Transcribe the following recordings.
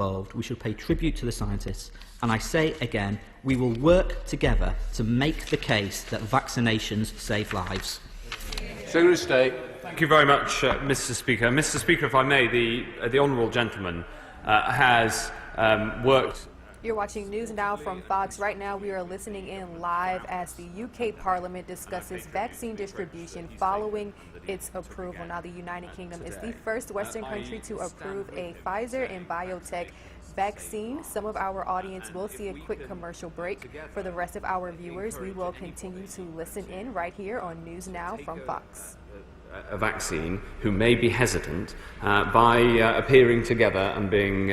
involved. We should pay tribute to the scientists. And I say again, we will work together to make the case that vaccinations save lives. Secretary of State. Thank you very much, Mr. Speaker. Mr. Speaker, if I may, the honourable gentleman has worked. You're watching NewsNOW from Fox. Right now we are listening in live as the UK Parliament discusses vaccine distribution following its approval. Now, the United Kingdom is the first Western country to approve a Pfizer and BioNTech vaccine. Some of our audience will see a quick commercial break. For the rest of our viewers, we will continue to listen in right here on NewsNOW from Fox. A vaccine who may be hesitant by appearing together and being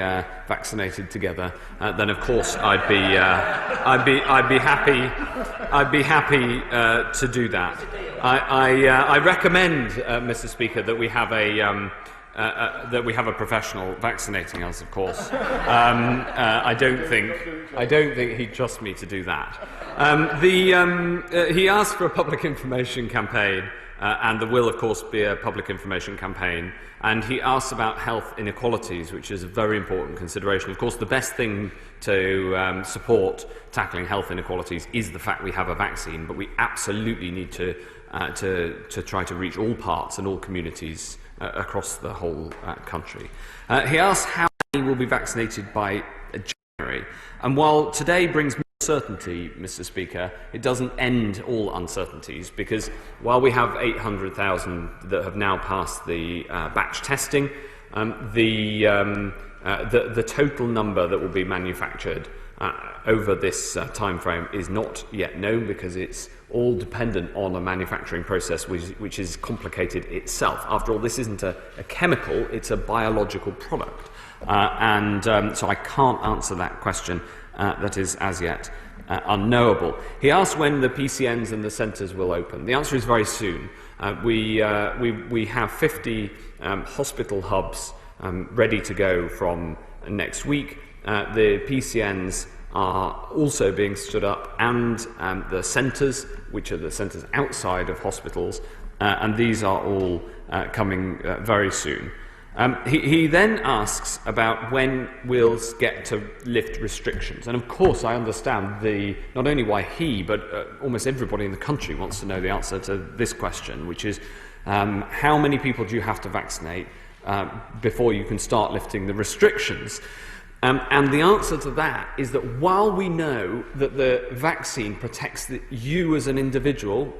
vaccinated together, then of course I'd be happy to do that. I recommend, Mr. Speaker, that we have a professional vaccinating us. Of course, I don't think he'd trust me to do that. He asked for a public information campaign. And there will, of course, be a public information campaign. And he asks about health inequalities, which is a very important consideration. Of course, the best thing to support tackling health inequalities is the fact we have a vaccine, but we absolutely need to try to reach all parts and all communities across the whole country. He asks how many will be vaccinated by January. And while today brings certainty, Mr. Speaker, it doesn't end all uncertainties, because while we have 800,000 that have now passed the batch testing, the total number that will be manufactured over this time frame is not yet known, because it's all dependent on a manufacturing process which is complicated itself. After all, this isn't a chemical, it's a biological product. So I can't answer that question. That is as yet unknowable. He asked when the PCNs and the centres will open. The answer is very soon. We have 50 hospital hubs ready to go from next week. The PCNs are also being stood up, and the centres, which are the centres outside of hospitals, and these are all coming very soon. He then asks about when we'll get to lift restrictions. And of course I understand not only why he, but almost everybody in the country wants to know the answer to this question, which is how many people do you have to vaccinate before you can start lifting the restrictions? And the answer to that is that while we know that the vaccine protects you as an individual,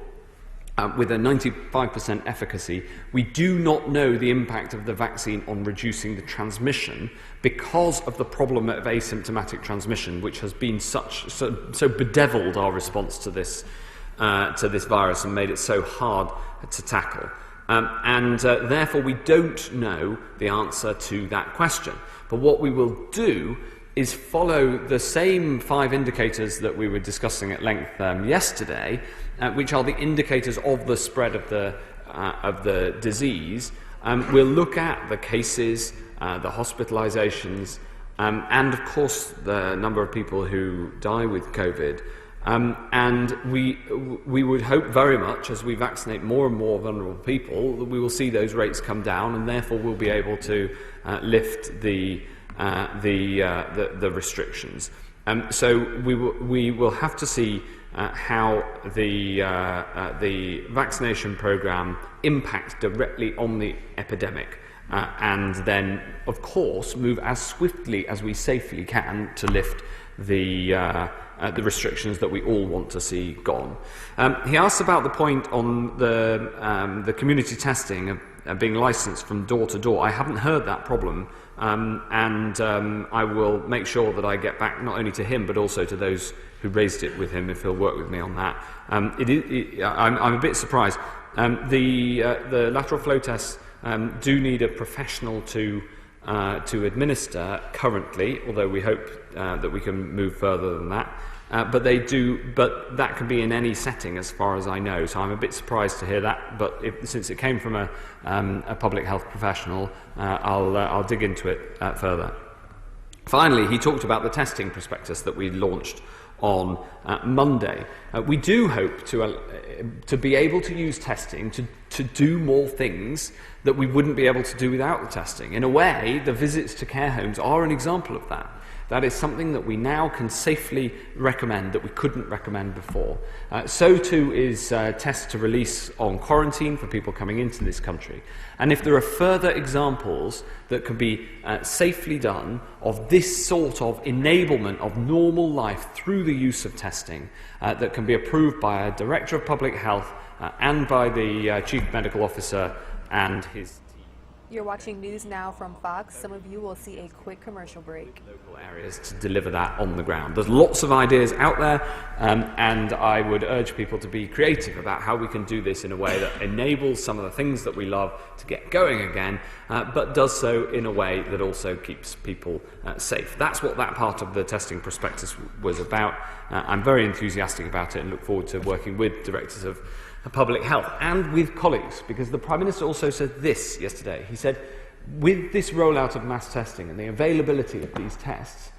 with a 95% efficacy, we do not know the impact of the vaccine on reducing the transmission, because of the problem of asymptomatic transmission, which has been so bedeviled our response to this virus and made it so hard to tackle. Therefore, we don't know the answer to that question. But what we will do is follow the same 5 indicators that we were discussing at length yesterday, which are the indicators of the spread of the disease. We'll look at the cases, the hospitalizations, and of course the number of people who die with COVID. And we would hope very much, as we vaccinate more and more vulnerable people, that we will see those rates come down, and therefore we'll be able to lift the restrictions. So we will have to see how the vaccination programme impacts directly on the epidemic, and then, of course, move as swiftly as we safely can to lift the restrictions that we all want to see gone. He asked about the point on the community testing being licensed from door to door. I haven't heard that problem, and I will make sure that I get back not only to him but also to those who raised it with him, if he'll work with me on that. I'm a bit surprised. The lateral flow tests do need a professional to administer currently, although we hope that we can move further than that. But that can be in any setting, as far as I know. So I'm a bit surprised to hear that. But since it came from a public health professional, I'll dig into it further. Finally, he talked about the testing prospectus that we launched on Monday. We do hope to be able to use testing to do more things that we wouldn't be able to do without the testing. In a way, the visits to care homes are an example of that. That is something that we now can safely recommend that we couldn't recommend before. So too is test to release on quarantine for people coming into this country. And if there are further examples that can be safely done of this sort of enablement of normal life through the use of testing that can be approved by a Director of Public Health and by the Chief Medical Officer and his team. You're watching News Now from Fox. Some of you will see a quick commercial break. Local areas to deliver that on the ground. There's lots of ideas out there, and I would urge people to be creative about how we can do this in a way that enables some of the things that we love to get going again, but does so in a way that also keeps people safe. That's what that part of the testing prospectus was about. I'm very enthusiastic about it and look forward to working with directors of public health and with colleagues, because the Prime Minister also said this yesterday. He said, with this rollout of mass testing and the availability of these tests,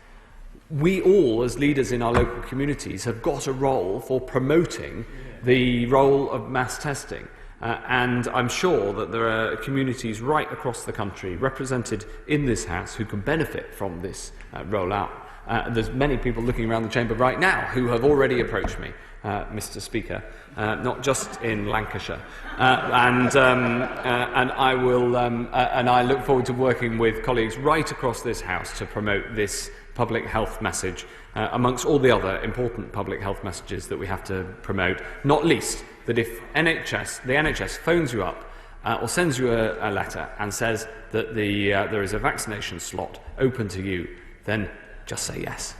we all, as leaders in our local communities, have got a role for promoting the role of mass testing. And I'm sure that there are communities right across the country represented in this House who can benefit from this rollout. There's many people looking around the chamber right now who have already approached me, Mr. Speaker, not just in Lancashire, and I will, and I look forward to working with colleagues right across this House to promote this public health message, amongst all the other important public health messages that we have to promote. Not least that if the NHS phones you up or sends you a letter and says that there is a vaccination slot open to you, then just say yes.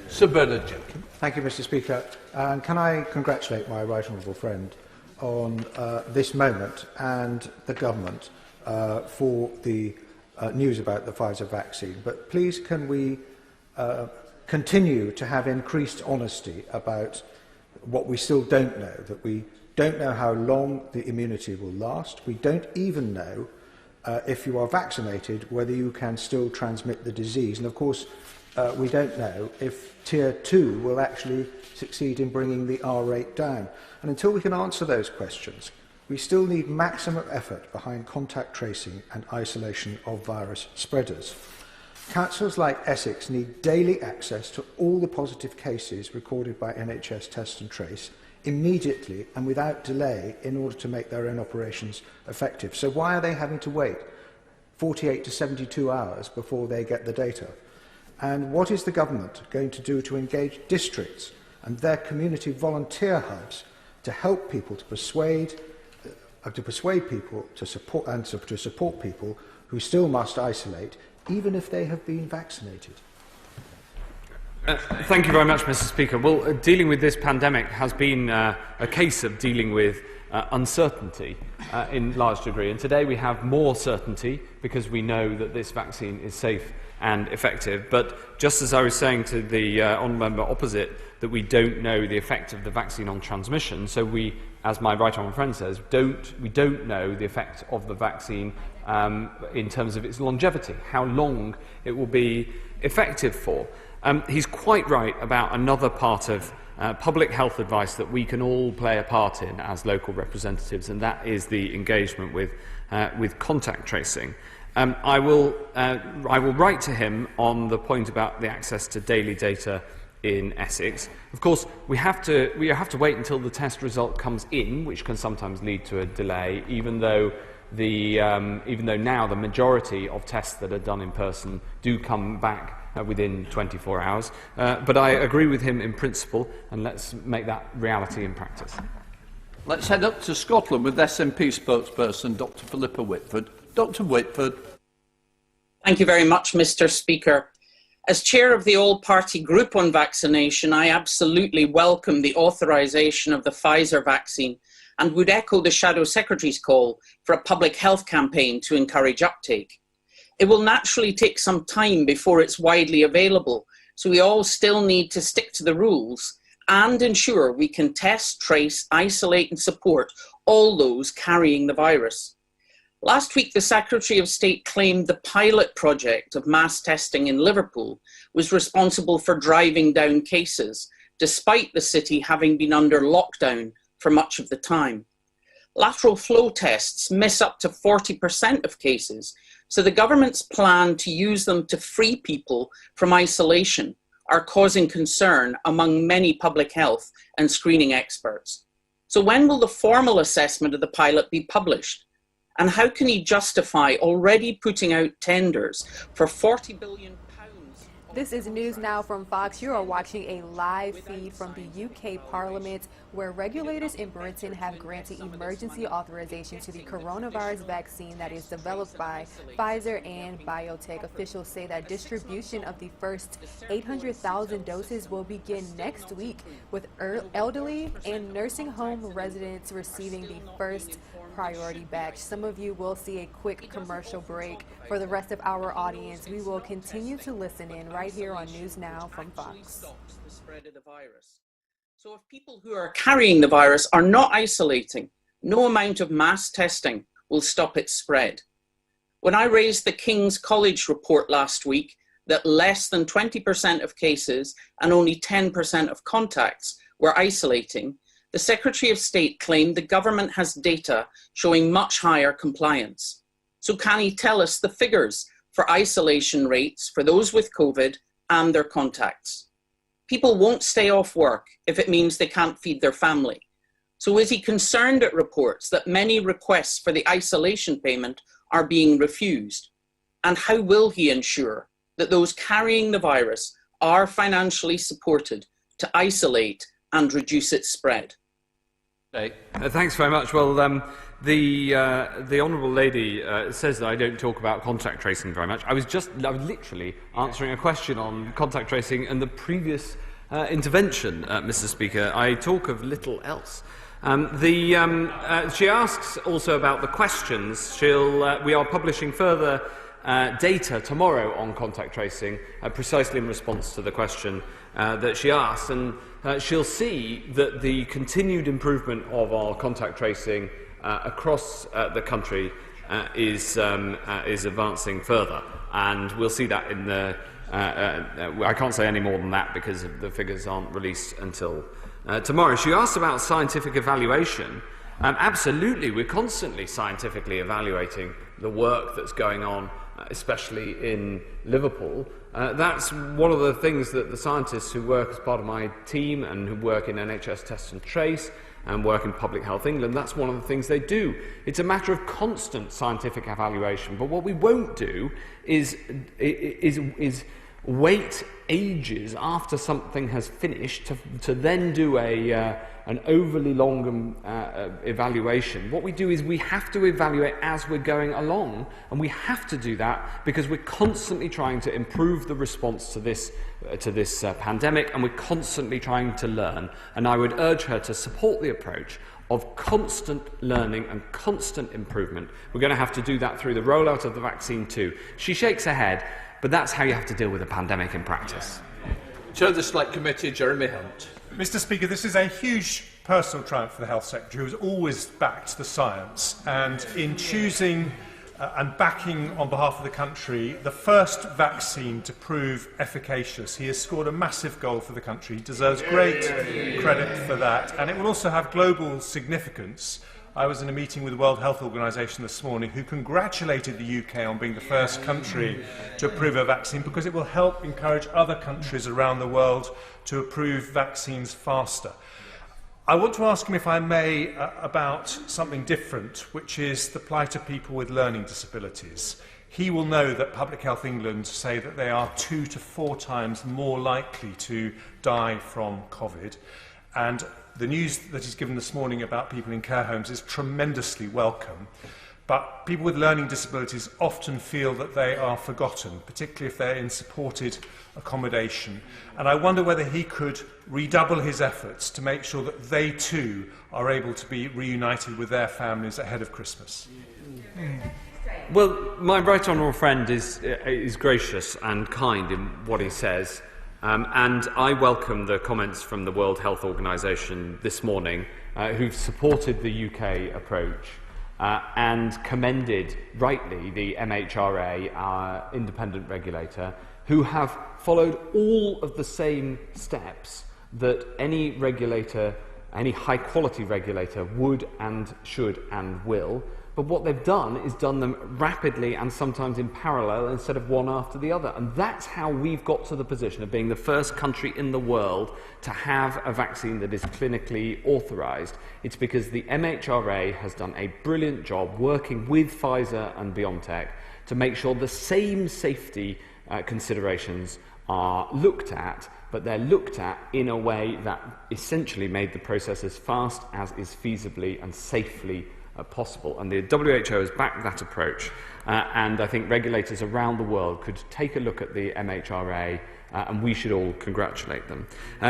Sir Bernard Jenkins. Thank you, Mr. Speaker. And can I congratulate my right honourable friend on this moment and the government for the news about the Pfizer vaccine. But please can we continue to have increased honesty about what we still don't know, that we don't know how long the immunity will last. We don't even know if you are vaccinated whether you can still transmit the disease. And of course, we don't know if Tier 2 will actually succeed in bringing the R rate down. And until we can answer those questions, we still need maximum effort behind contact tracing and isolation of virus spreaders. Councils like Essex need daily access to all the positive cases recorded by NHS Test and Trace immediately and without delay in order to make their own operations effective. So why are they having to wait 48 to 72 hours before they get the data? And what is the government going to do to engage districts and their community volunteer hubs to help people to persuade people to support people who still must isolate, even if they have been vaccinated? Thank you very much, Mr. Speaker. Well, dealing with this pandemic has been a case of dealing with uncertainty in large degree. And today we have more certainty because we know that this vaccine is safe and effective. But just as I was saying to the honourable member opposite, that we don't know the effect of the vaccine on transmission, so we, as my right honourable friend says, we don't know the effect of the vaccine in terms of its longevity, how long it will be effective for. He's quite right about another part of public health advice that we can all play a part in as local representatives, and that is the engagement with contact tracing. I will write to him on the point about the access to daily data in Essex. Of course, we have to wait until the test result comes in, which can sometimes lead to a delay, even though now the majority of tests that are done in person do come back within 24 hours. But I agree with him in principle, and let's make that reality in practice. Let's head up to Scotland with SNP spokesperson Dr Philippa Whitford. Dr Whitford. Thank you very much, Mr Speaker. As chair of the all-party group on vaccination, I absolutely welcome the authorisation of the Pfizer vaccine and would echo the Shadow Secretary's call for a public health campaign to encourage uptake. It will naturally take some time before it's widely available, so we all still need to stick to the rules and ensure we can test, trace, isolate and support all those carrying the virus. Last week, the Secretary of State claimed the pilot project of mass testing in Liverpool was responsible for driving down cases, despite the city having been under lockdown for much of the time. Lateral flow tests miss up to 40% of cases, so the government's plan to use them to free people from isolation are causing concern among many public health and screening experts. So when will the formal assessment of the pilot be published? And how can he justify already putting out tenders for £40 billion? This is News Now from Fox. You are watching a live feed from the UK Parliament, where regulators in Britain have granted emergency authorization to the coronavirus vaccine that is developed by Pfizer and biotech. Officials say that distribution of the first 800,000 doses will begin next week, with elderly and nursing home residents receiving the first priority batch. Some of you will see a quick commercial break. For the rest of our audience, we will continue to listen in right here on News Now from Fox. So if people who are carrying the virus are not isolating, no amount of mass testing will stop its spread. When I raised the King's College report last week that less than 20% of cases and only 10% of contacts were isolating, the Secretary of State claimed the government has data showing much higher compliance. So can he tell us the figures for isolation rates for those with COVID and their contacts? People won't stay off work if it means they can't feed their family. So is he concerned at reports that many requests for the isolation payment are being refused? And how will he ensure that those carrying the virus are financially supported to isolate and reduce its spread? Thanks very much. Well, the honourable lady says that I don't talk about contact tracing very much. I was literally answering a question on contact tracing in the previous intervention, Mr. Speaker. I talk of little else. She asks also about the questions. We are publishing further data tomorrow on contact tracing, precisely in response to the question that she asked, and she'll see that the continued improvement of our contact tracing across the country is advancing further, and we'll see that in the. I can't say any more than that because the figures aren't released until tomorrow. She asked about scientific evaluation. Absolutely, we're constantly scientifically evaluating the work that's going on, especially in Liverpool. That's one of the things that the scientists who work as part of my team and who work in NHS Test and Trace and work in Public Health England, that's one of the things they do. It's a matter of constant scientific evaluation. But what we won't do is wait ages after something has finished to then do an overly long evaluation. What we do is we have to evaluate as we're going along, and we have to do that because we're constantly trying to improve the response to this pandemic, and we're constantly trying to learn. And I would urge her to support the approach of constant learning and constant improvement. We're going to have to do that through the rollout of the vaccine too. She shakes her head, but that's how you have to deal with a pandemic in practice. Chair of the Select Committee, Jeremy Hunt. Mr. Speaker, this is a huge personal triumph for the Health Secretary, who has always backed the science, and in choosing and backing on behalf of the country the first vaccine to prove efficacious, he has scored a massive goal for the country. He deserves great credit for that, and it will also have global significance. I was in a meeting with the World Health Organization this morning, who congratulated the UK on being the first country to approve a vaccine, because it will help encourage other countries around the world to approve vaccines faster. I want to ask him, if I may, about something different, which is the plight of people with learning disabilities. He will know that Public Health England say that they are 2 to 4 times more likely to die from COVID, and the news that he's given this morning about people in care homes is tremendously welcome. But people with learning disabilities often feel that they are forgotten, particularly if they're in supported accommodation. And I wonder whether he could redouble his efforts to make sure that they too are able to be reunited with their families ahead of Christmas. Well, my right honourable friend is gracious and kind in what he says. And I welcome the comments from the World Health Organization this morning, who've supported the UK approach and commended, rightly, the MHRA, our independent regulator, who have followed all of the same steps that any regulator any high-quality regulator would and should and will. But what they've done is done them rapidly and sometimes in parallel instead of one after the other. And that's how we've got to the position of being the first country in the world to have a vaccine that is clinically authorised. It's because the MHRA has done a brilliant job working with Pfizer and BioNTech to make sure the same safety considerations are looked at, but they're looked at in a way that essentially made the process as fast as is feasibly and safely possible. And the WHO has backed that approach, and I think regulators around the world could take a look at the MHRA, and we should all congratulate them.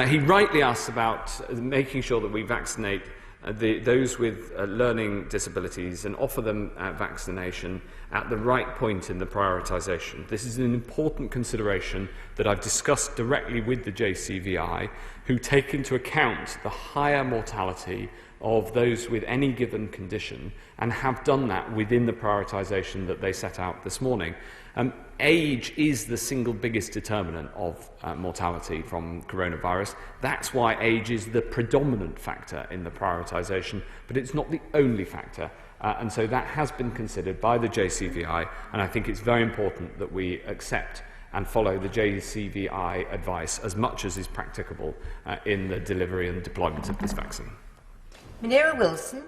He rightly asks about making sure that we vaccinate those with learning disabilities and offer them vaccination at the right point in the prioritisation. This is an important consideration that I've discussed directly with the JCVI, who take into account the higher mortality of those with any given condition and have done that within the prioritisation that they set out this morning. Age is the single biggest determinant of mortality from coronavirus. That's why age is the predominant factor in the prioritisation, but it's not the only factor. And so that has been considered by the JCVI, and I think it's very important that we accept and follow the JCVI advice as much as is practicable in the delivery and deployment of this vaccine. Munira Wilson.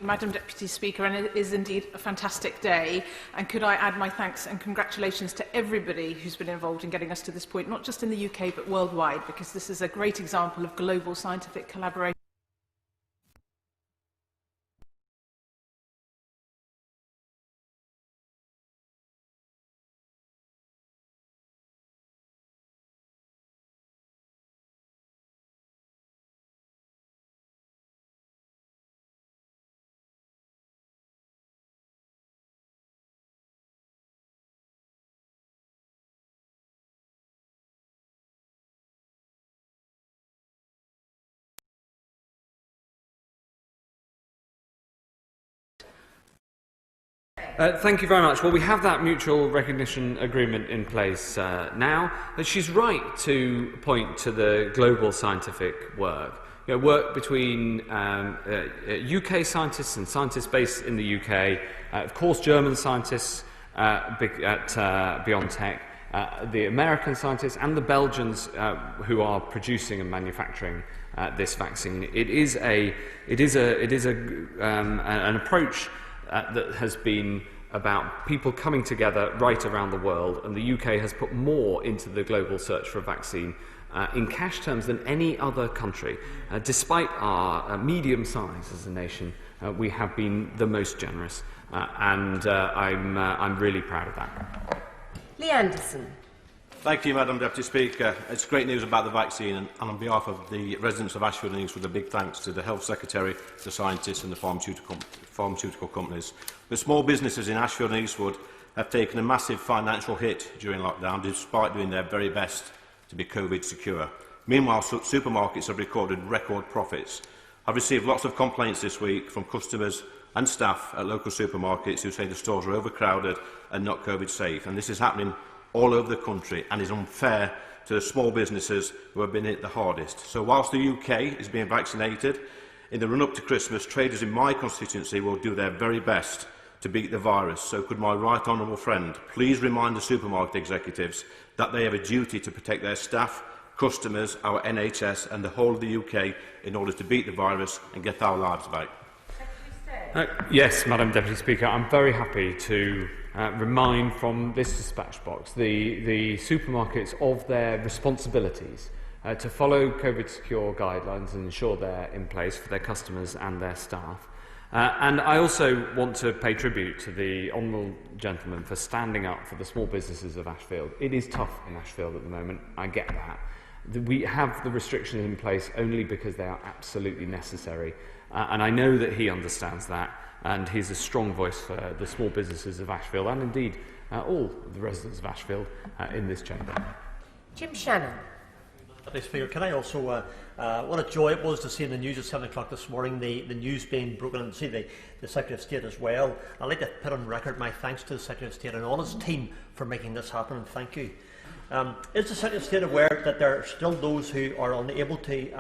Madam Deputy Speaker, and it is indeed a fantastic day. And could I add my thanks and congratulations to everybody who's been involved in getting us to this point, not just in the UK but worldwide, because this is a great example of global scientific collaboration. Thank you very much. Well, we have that mutual recognition agreement in place now. And she's right to point to the global scientific work. Work between UK scientists and scientists based in the UK, of course German scientists at BioNTech, the American scientists and the Belgians who are producing and manufacturing this vaccine. It is an approach that has been about people coming together right around the world, and the UK has put more into the global search for a vaccine in cash terms than any other country. Despite our medium size as a nation, we have been the most generous, and I'm really proud of that. Lee Anderson. Thank you, Madam Deputy Speaker. It's great news about the vaccine, and on behalf of the residents of Ashfield and Eastwood, a big thanks to the Health Secretary, the scientists and the pharmaceutical companies. The small businesses in Ashfield and Eastwood have taken a massive financial hit during lockdown, despite doing their very best to be COVID secure. Meanwhile, supermarkets have recorded record profits. I've received lots of complaints this week from customers and staff at local supermarkets who say the stores are overcrowded and not COVID safe, and this is happening all over the country and is unfair to the small businesses who have been hit the hardest. So whilst the UK is being vaccinated, in the run-up to Christmas, traders in my constituency will do their very best to beat the virus. So could my right honourable friend please remind the supermarket executives that they have a duty to protect their staff, customers, our NHS and the whole of the UK in order to beat the virus and get our lives back. Yes, Madam Deputy Speaker, I'm very happy to remind from this dispatch box the supermarkets of their responsibilities to follow COVID-secure guidelines and ensure they're in place for their customers and their staff. And I also want to pay tribute to the honourable gentleman for standing up for the small businesses of Ashfield. It is tough in Ashfield at the moment, I get that. We have the restrictions in place only because they are absolutely necessary. And I know that he understands that, and he's a strong voice for the small businesses of Ashfield, and indeed all of the residents of Ashfield in this chamber. Jim Shannon. Deputy Speaker, can I also, what a joy it was to see in the news at 7 o'clock this morning, the news being broken, and see the Secretary of State as well. I'd like to put on record my thanks to the Secretary of State and all his team for making this happen, and thank you. Is the Secretary of State aware that there are still those who are unable to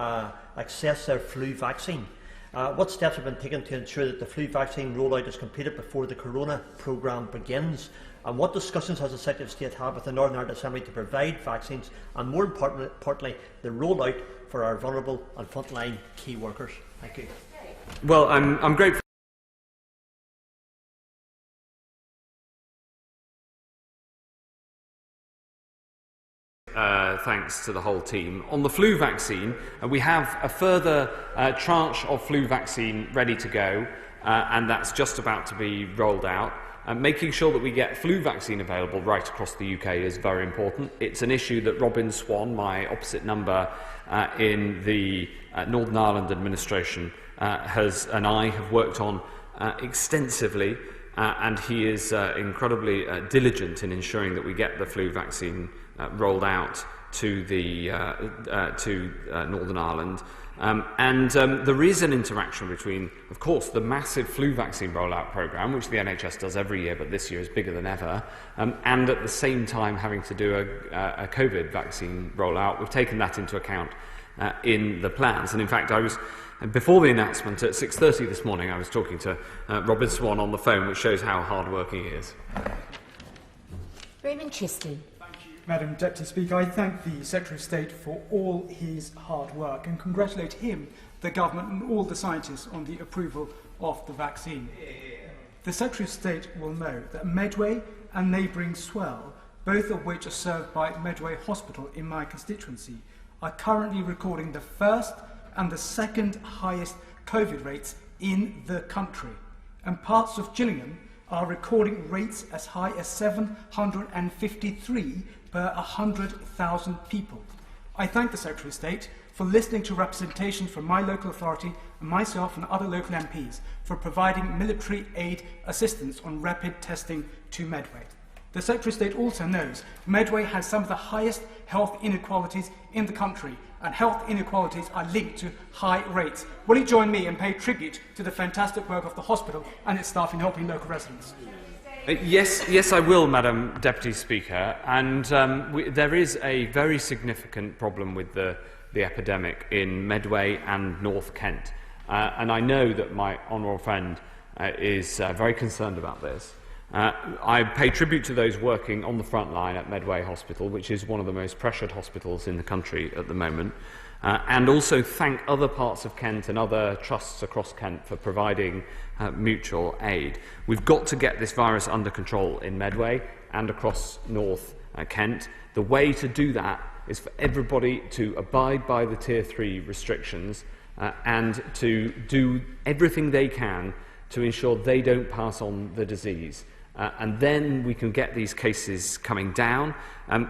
access their flu vaccine? What steps have been taken to ensure that the flu vaccine rollout is completed before the Corona programme begins? And what discussions has the Secretary of State had with the Northern Ireland Assembly to provide vaccines and, more importantly, the rollout for our vulnerable and frontline key workers? Thank you. Well, I'm grateful. Thanks to the whole team. On the flu vaccine, we have a further tranche of flu vaccine ready to go, and that's just about to be rolled out. Making sure that we get flu vaccine available right across the UK is very important. It's an issue that Robin Swan, my opposite number in the Northern Ireland administration, and I have worked on extensively, and he is incredibly diligent in ensuring that we get the flu vaccine rolled out to Northern Ireland. There is an interaction between, of course, the massive flu vaccine rollout programme, which the NHS does every year, but this year is bigger than ever, and at the same time having to do a COVID vaccine rollout. We've taken that into account in the plans. And in fact, before the announcement at 6:30 this morning, I was talking to Robin Swan on the phone, which shows how hard-working he is. Raymond Chiston. Madam Deputy Speaker, I thank the Secretary of State for all his hard work and congratulate him, the Government and all the scientists on the approval of the vaccine. The Secretary of State will know that Medway and neighbouring Swell, both of which are served by Medway Hospital in my constituency, are currently recording the first and the second highest COVID rates in the country. And parts of Gillingham are recording rates as high as 753 per 100,000 people. I thank the Secretary of State for listening to representation from my local authority and myself and other local MPs for providing military aid assistance on rapid testing to Medway. The Secretary of State also knows Medway has some of the highest health inequalities in the country, and health inequalities are linked to high rates. Will you join me and pay tribute to the fantastic work of the hospital and its staff in helping local residents? Yes, I will, Madam Deputy Speaker. And there is a very significant problem with the epidemic in Medway and North Kent. And I know that my honourable friend is very concerned about this. I pay tribute to those working on the front line at Medway Hospital, which is one of the most pressured hospitals in the country at the moment, and also thank other parts of Kent and other trusts across Kent for providing mutual aid. We've got to get this virus under control in Medway and across North Kent. The way to do that is for everybody to abide by the Tier 3 restrictions and to do everything they can to ensure they don't pass on the disease. And then we can get these cases coming down.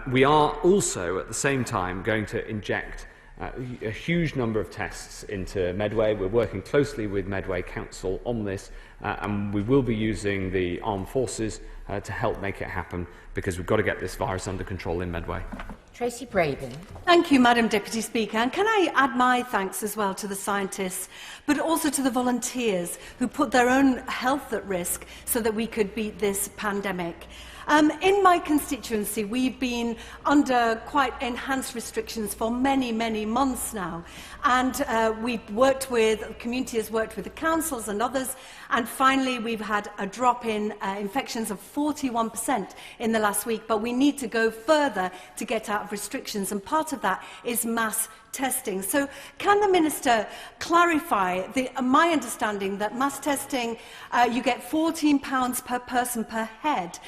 We are also, at the same time, going to inject a huge number of tests into Medway. We're working closely with Medway Council on this, and we will be using the armed forces to help make it happen, because we've got to get this virus under control in Medway. Tracy Braben. Thank you, Madam Deputy Speaker. And can I add my thanks as well to the scientists, but also to the volunteers who put their own health at risk so that we could beat this pandemic. In my constituency, we've been under quite enhanced restrictions for many, many months now. And the community has worked with the councils and others. And finally, we've had a drop in infections of 41% in the last week. But we need to go further to get out of restrictions. And part of that is mass testing. So can the Minister clarify my understanding that mass testing, you get £14 per person per head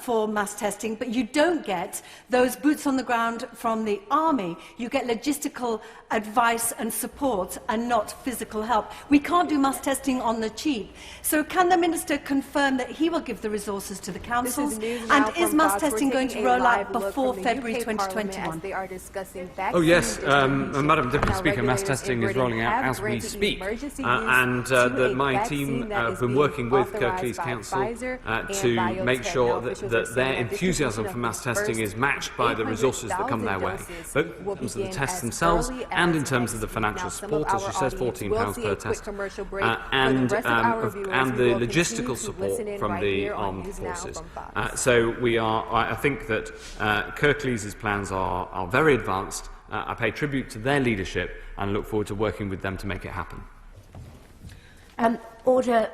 for mass testing, but you don't get those boots on the ground from the army. You get logistical advice and support and not physical help. We can't do mass testing on the cheap. So can the Minister confirm that he will give the resources to the councils? And is mass testing going to roll out before February 2021? They are discussing oh yes, Madam Deputy Speaker, mass testing is rolling out as we speak. My team have been working with Kirklees Council to make ensure that their enthusiasm for mass testing is matched by the resources that come their way, both in terms of the tests themselves and in terms of the financial support, as you said, £14 per test, and the logistical support from the armed forces. So I think that Kirklees' plans are very advanced. I pay tribute to their leadership and look forward to working with them to make it happen. Order.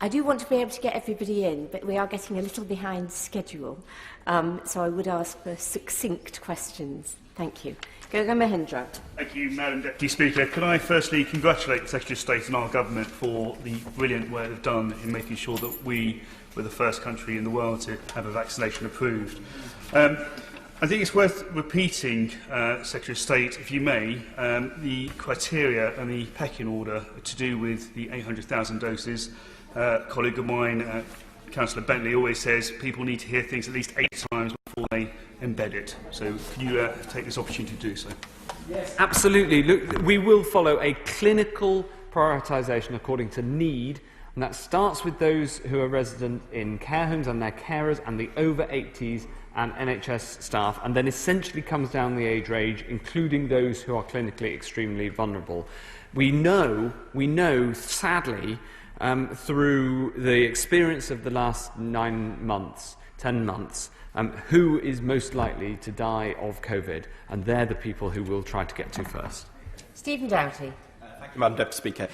I do want to be able to get everybody in, but we are getting a little behind schedule. So I would ask for succinct questions. Thank you. Goga Mahindra. Thank you, Madam Deputy Speaker. Can I firstly congratulate the Secretary of State and our government for the brilliant work they've done in making sure that we were the first country in the world to have a vaccination approved. I think it's worth repeating, Secretary of State, if you may, the criteria and the pecking order to do with the 800,000 doses. A colleague of mine, Councillor Bentley, always says people need to hear things at least 8 times before they embed it. So can you take this opportunity to do so? Yes. Absolutely. Look, we will follow a clinical prioritisation according to need, and that starts with those who are resident in care homes and their carers and the over 80s and NHS staff, and then essentially comes down the age range, including those who are clinically extremely vulnerable. We know, sadly, through the experience of the last 10 months, who is most likely to die of COVID, and they're the people who we'll try to get to first. Stephen Doughty. Thank you, Madam Deputy Speaker.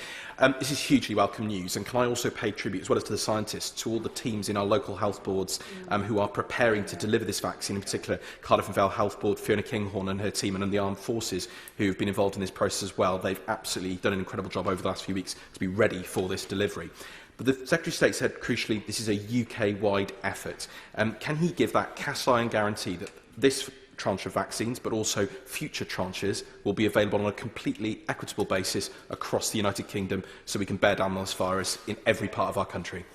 This is hugely welcome news, and can I also pay tribute, as well as to the scientists, to all the teams in our local health boards who are preparing to deliver this vaccine, in particular Cardiff and Vale Health Board, Fiona Kinghorn and her team, and the armed forces who have been involved in this process as well. They've absolutely done an incredible job over the last few weeks to be ready for this delivery. But the Secretary of State said, crucially, this is a UK-wide effort. Can he give that cast iron guarantee that this tranche of vaccines, but also future tranches, will be available on a completely equitable basis across the United Kingdom, so we can bear down on this virus in every part of our country?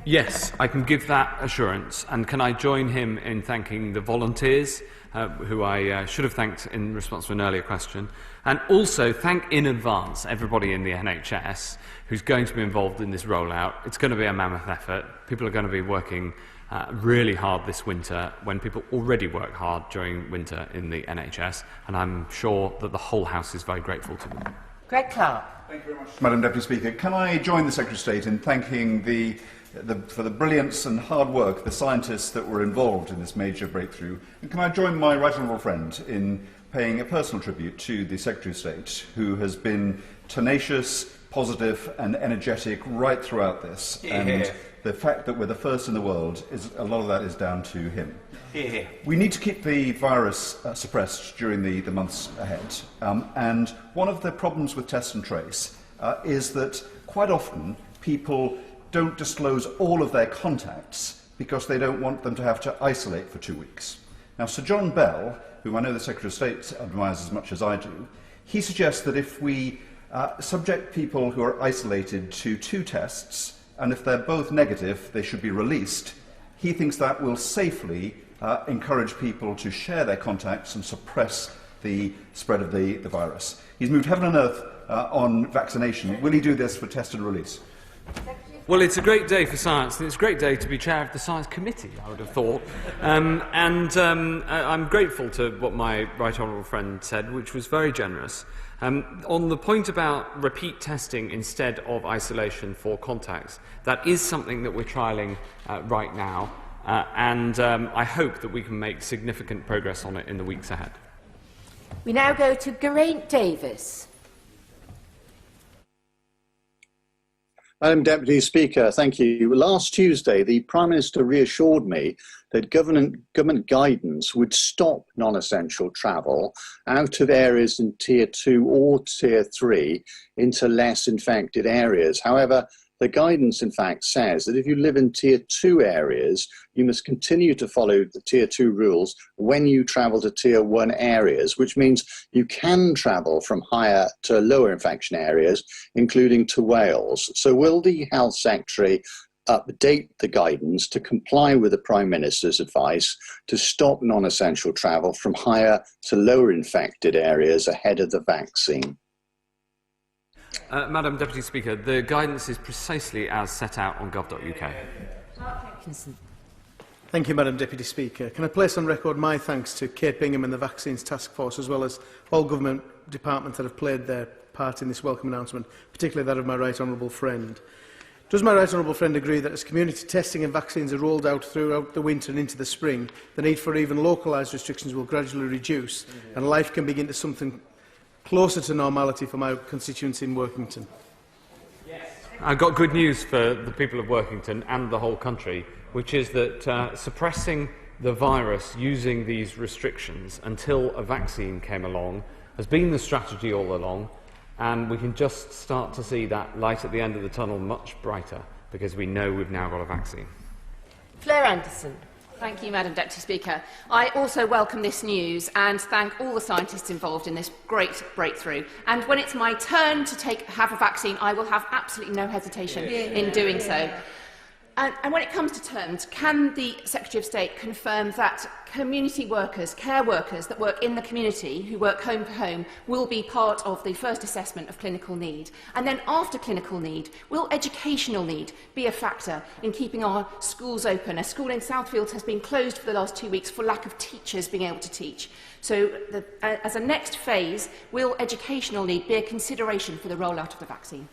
Yes, I can give that assurance. And can I join him in thanking the volunteers, who I should have thanked in response to an earlier question, and also thank in advance everybody in the NHS who's going to be involved in this rollout. It's going to be a mammoth effort. People are going to be working really hard this winter, when people already work hard during winter in the NHS, and I'm sure that the whole House is very grateful to them. Greg Clark. Thank you very much, Madam Deputy Speaker. Can I join the Secretary of State in thanking for the brilliance and hard work the scientists that were involved in this major breakthrough, and can I join my right honourable friend in paying a personal tribute to the Secretary of State, who has been tenacious, positive and energetic right throughout this. Yeah. And the fact that we're the first in the world, a lot of that is down to him. Yeah. We need to keep the virus suppressed during the months ahead. And one of the problems with test and trace is that quite often people don't disclose all of their contacts because they don't want them to have to isolate for 2 weeks. Now, Sir John Bell, whom I know the Secretary of State admires as much as I do, he suggests that if we subject people who are isolated to 2 tests, and if they're both negative, they should be released. He thinks that will safely encourage people to share their contacts and suppress the spread of the virus. He's moved heaven and earth on vaccination. Will he do this for test and release? Well, it's a great day for science, and it's a great day to be chair of the Science Committee, I would have thought. I'm grateful to what my right honourable friend said, which was very generous. On the point about repeat testing instead of isolation for contacts, that is something that we're trialling right now, and I hope that we can make significant progress on it in the weeks ahead. We now go to Geraint Davis. Madam Deputy Speaker, thank you. Last Tuesday, the Prime Minister reassured me that government guidance would stop non-essential travel out of areas in Tier 2 or Tier 3 into less infected areas. However, the guidance, in fact, says that if you live in Tier 2 areas, you must continue to follow the Tier 2 rules when you travel to Tier 1 areas, which means you can travel from higher to lower infection areas, including to Wales. So will the Health Secretary update the guidance to comply with the Prime Minister's advice to stop non-essential travel from higher to lower infected areas ahead of the vaccine? Madam Deputy Speaker, the guidance is precisely as set out on gov.uk. Thank you, Madam Deputy Speaker. Can I place on record my thanks to Kate Bingham and the Vaccines Task Force, as well as all government departments that have played their part in this welcome announcement, particularly that of my right honourable friend. Does my right honourable friend agree that as community testing and vaccines are rolled out throughout the winter and into the spring, the need for even localised restrictions will gradually reduce and life can begin to something closer to normality for my constituency in Workington? I've got good news for the people of Workington and the whole country, which is that suppressing the virus using these restrictions until a vaccine came along has been the strategy all along, and we can just start to see that light at the end of the tunnel much brighter because we know we've now got a vaccine. Claire Anderson. Thank you, Madam Deputy Speaker. I also welcome this news and thank all the scientists involved in this great breakthrough. And when it's my turn to have a vaccine, I will have absolutely no hesitation in doing so. And when it comes to terms, can the Secretary of State confirm that community workers, care workers that work in the community, who work home to home, will be part of the first assessment of clinical need? And then after clinical need, will educational need be a factor in keeping our schools open? A school in Southfields has been closed for the last 2 weeks for lack of teachers being able to teach. So as a next phase, will educational need be a consideration for the rollout of the vaccine?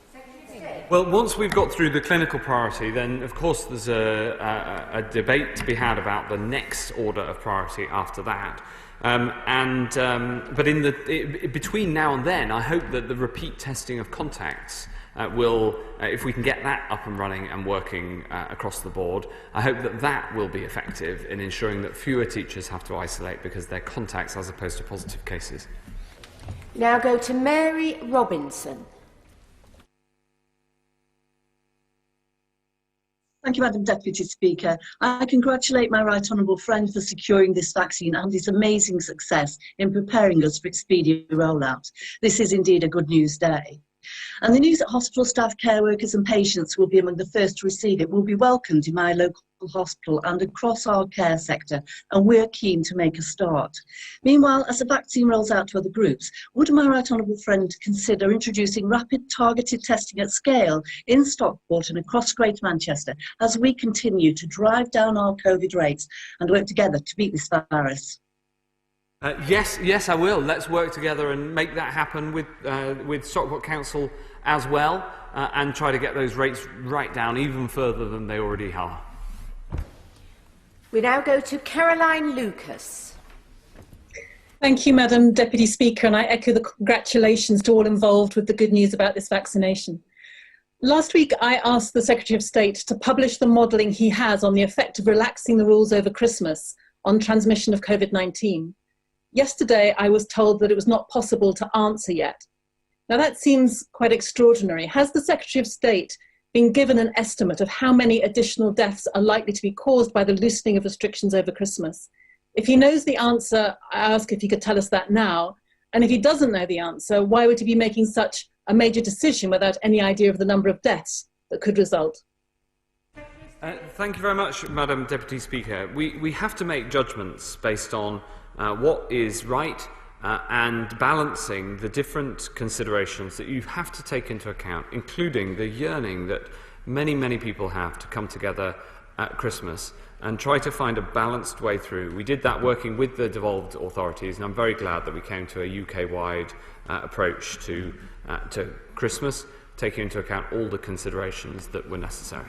Well, once we've got through the clinical priority, then of course there's a debate to be had about the next order of priority after that. But between now and then, I hope that the repeat testing of contacts will, if we can get that up and running and working across the board, I hope that that will be effective in ensuring that fewer teachers have to isolate because they're contacts as opposed to positive cases. Now go to Mary Robinson. Thank you, Madam Deputy Speaker. I congratulate my right honourable friend for securing this vaccine and his amazing success in preparing us for its speedy rollout. This is indeed a good news day. And the news that hospital staff, care workers and patients will be among the first to receive it will be welcomed in my local hospital and across our care sector, and we're keen to make a start. Meanwhile, as the vaccine rolls out to other groups, would my right honourable friend consider introducing rapid targeted testing at scale in Stockport and across Greater Manchester as we continue to drive down our COVID rates and work together to beat this virus? Yes, I will. Let's work together and make that happen with Stockport Council as well, and try to get those rates right down even further than they already are. We now go to Caroline Lucas. Thank you, Madam Deputy Speaker, and I echo the congratulations to all involved with the good news about this vaccination. Last week, I asked the Secretary of State to publish the modelling he has on the effect of relaxing the rules over Christmas on transmission of COVID-19. Yesterday, I was told that it was not possible to answer yet. Now, that seems quite extraordinary. Has the Secretary of State been given an estimate of how many additional deaths are likely to be caused by the loosening of restrictions over Christmas? If he knows the answer, I ask if he could tell us that now. And if he doesn't know the answer, why would he be making such a major decision without any idea of the number of deaths that could result? Thank you very much, Madam Deputy Speaker. We have to make judgments based on what is right and balancing the different considerations that you have to take into account, including the yearning that many, many people have to come together at Christmas and try to find a balanced way through. We did that working with the devolved authorities, and I'm very glad that we came to a UK-wide approach to Christmas, taking into account all the considerations that were necessary.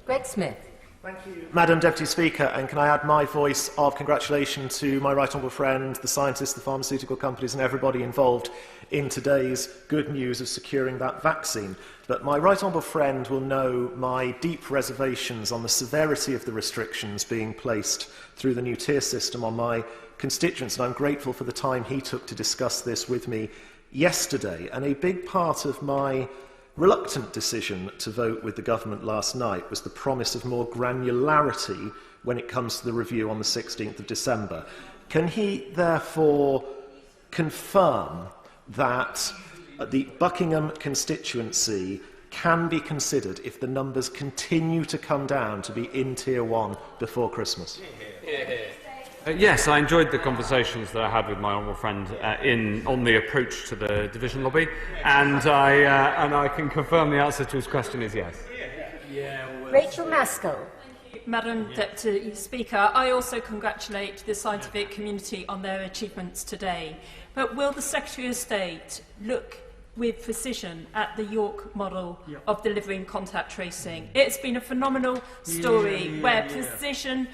Greg Smith. Thank you, Madam Deputy Speaker, and can I add my voice of congratulation to my right honourable friend, the scientists, the pharmaceutical companies and everybody involved in today's good news of securing that vaccine. But my right honourable friend will know my deep reservations on the severity of the restrictions being placed through the new tier system on my constituents, and I'm grateful for the time he took to discuss this with me yesterday. And a big part of my reluctant decision to vote with the government last night was the promise of more granularity when it comes to the review on the 16th of December. Can he therefore confirm that the Buckingham constituency can be considered if the numbers continue to come down to be in Tier 1 before Christmas? Yes, I enjoyed the conversations that I had with my honourable friend on the approach to the division lobby, and I can confirm the answer to his question is yes. Rachel Maskell. Madam Deputy Speaker, I also congratulate the scientific community on their achievements today. But will the Secretary of State look with precision at the York model of delivering contact tracing? It's been a phenomenal story where precision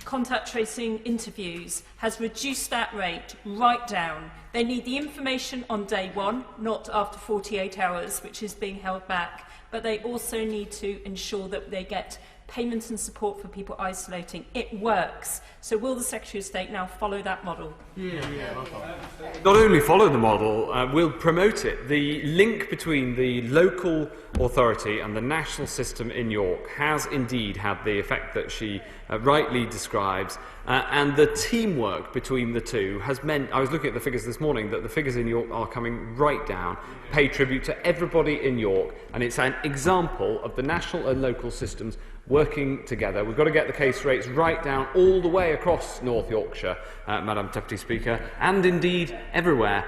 contact tracing interviews has reduced that rate right down. They need the information on day one, not after 48 hours, which is being held back, but they also need to ensure that they get payment and support for people isolating. It works. So will the Secretary of State now follow that model? Not only follow the model, we'll promote it. The link between the local authority and the national system in York has indeed had the effect that she rightly describes, and the teamwork between the two has meant, I was looking at the figures this morning, that the figures in York are coming right down, pay tribute to everybody in York, and it's an example of the national and local systems working together. We've got to get the case rates right down all the way across North Yorkshire, Madam Deputy Speaker, and indeed everywhere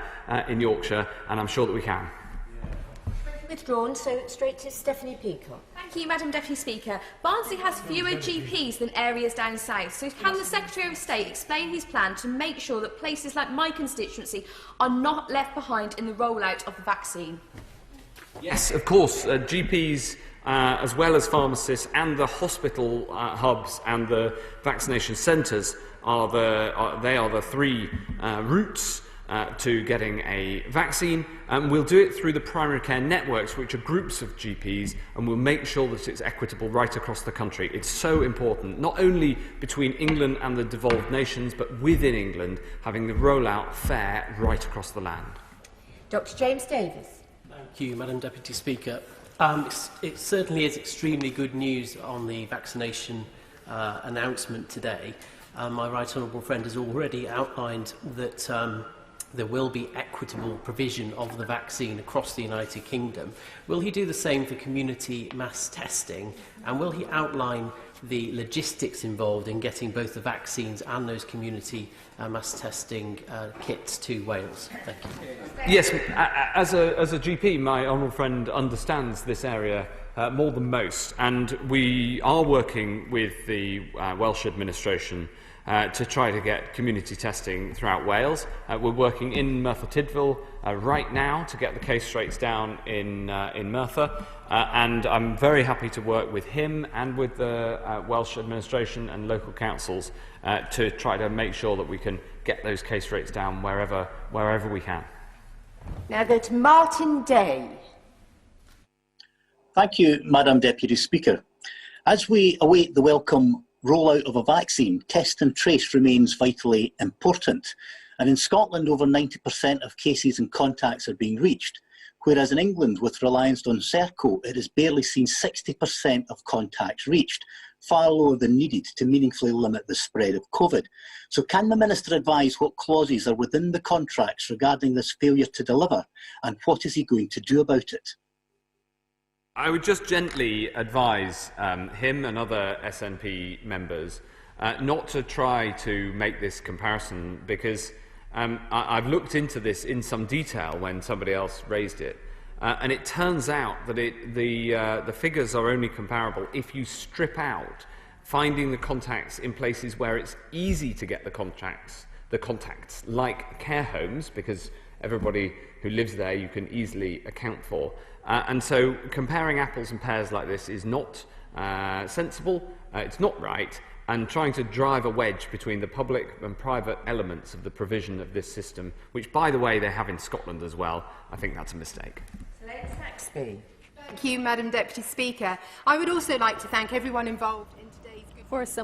in Yorkshire, and I'm sure that we can. Withdrawn, so straight to Stephanie Peacock. Thank you, Madam Deputy Speaker. Barnsley has fewer GPs than areas down south, so can the Secretary of State explain his plan to make sure that places like my constituency are not left behind in the rollout of the vaccine? Yes, of course. GPs, as well as pharmacists and the hospital hubs and the vaccination centres, are the three routes to getting a vaccine, and we'll do it through the primary care networks, which are groups of GPs, and we'll make sure that it's equitable right across the country. It's so important, not only between England and the devolved nations, but within England, having the rollout fair right across the land. Dr. James Davis. Thank you, Madam Deputy Speaker. It certainly is extremely good news on the vaccination announcement today. My right honourable friend has already outlined that there will be equitable provision of the vaccine across the United Kingdom. Will he do the same for community mass testing? And will he outline the logistics involved in getting both the vaccines and those community mass testing kits to Wales? Thank you. Yes, as a GP, my honourable friend understands this area more than most, and we are working with the Welsh administration to try to get community testing throughout Wales. We're working in Merthyr Tydfil right now to get the case rates down in Merthyr, and I'm very happy to work with him and with the Welsh administration and local councils to try to make sure that we can get those case rates down wherever we can. Now go to Martin Day. Thank you, Madam Deputy Speaker. As we await the welcome rollout of a vaccine, test and trace remains vitally important. And in Scotland, over 90% of cases and contacts are being reached, whereas in England, with reliance on Serco, it has barely seen 60% of contacts reached, far lower than needed to meaningfully limit the spread of COVID. So can the Minister advise what clauses are within the contracts regarding this failure to deliver, and what is he going to do about it? I would just gently advise him and other SNP members not to try to make this comparison, because I've looked into this in some detail when somebody else raised it, and it turns out that the figures are only comparable if you strip out finding the contacts in places where it's easy to get the contacts like care homes, because everybody who lives there you can easily account for. And so comparing apples and pears like this is not sensible, it's not right, and trying to drive a wedge between the public and private elements of the provision of this system, which, by the way, they have in Scotland as well, I think that's a mistake. Thank you, Madam Deputy Speaker. I would also like to thank everyone involved in today's... For some